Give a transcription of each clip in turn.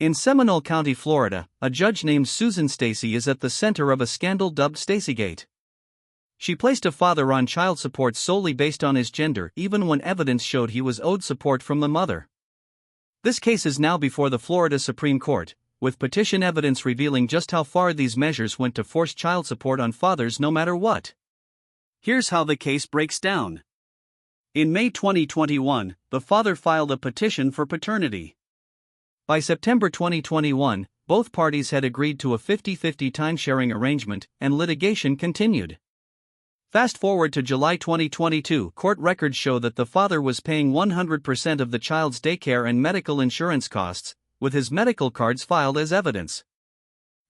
In Seminole County, Florida, a judge named Susan Stacy is at the center of a scandal dubbed STACYGATE. She placed a father on child support solely based on his gender, even when evidence showed he was owed support from the mother. This case is now before the Florida Supreme Court, with petition evidence revealing just how far these measures went to force child support on fathers no matter what. Here's how the case breaks down. In May 2021, the father filed a petition for paternity. By September 2021, both parties had agreed to a 50-50 timesharing arrangement, and litigation continued. Fast forward to July 2022, court records show that the father was paying 100% of the child's daycare and medical insurance costs, with his medical cards filed as evidence.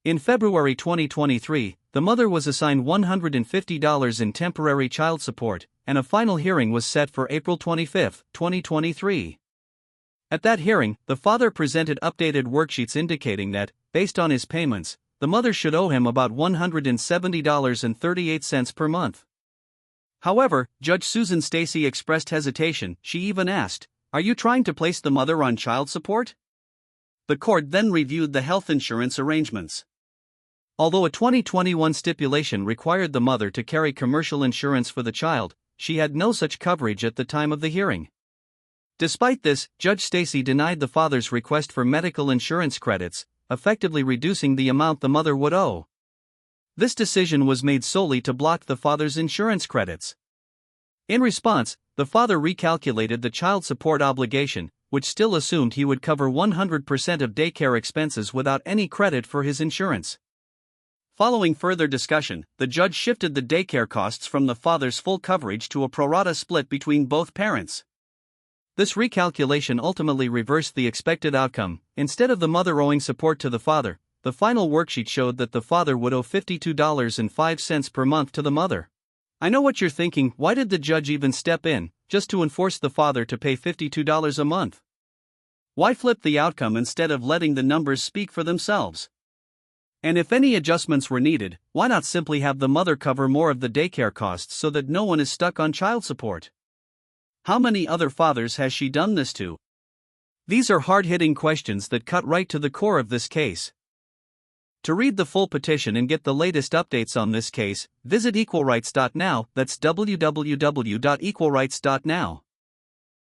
In February 2023, the mother was assigned $150 in temporary child support, and a final hearing was set for April 25, 2023. At that hearing, the father presented updated worksheets indicating that, based on his payments, the mother should owe him about $170.38 per month. However, Judge Susan Stacy expressed hesitation. She even asked, "Are you trying to place the mother on child support?" The court then reviewed the health insurance arrangements. Although a 2021 stipulation required the mother to carry commercial insurance for the child, she had no such coverage at the time of the hearing. Despite this, Judge Stacy denied the father's request for medical insurance credits, effectively reducing the amount the mother would owe. This decision was made solely to block the father's insurance credits. In response, the father recalculated the child support obligation, which still assumed he would cover 100% of daycare expenses without any credit for his insurance. Following further discussion, the judge shifted the daycare costs from the father's full coverage to a pro rata split between both parents. This recalculation ultimately reversed the expected outcome. Instead of the mother owing support to the father, the final worksheet showed that the father would owe $52.05 per month to the mother. I know what you're thinking, why did the judge even step in, just to enforce the father to pay $52 a month? Why flip the outcome instead of letting the numbers speak for themselves? And if any adjustments were needed, why not simply have the mother cover more of the daycare costs so that no one is stuck on child support? How many other fathers has she done this to? These are hard-hitting questions that cut right to the core of this case. To read the full petition and get the latest updates on this case, visit equalrights.now. That's www.equalrights.now.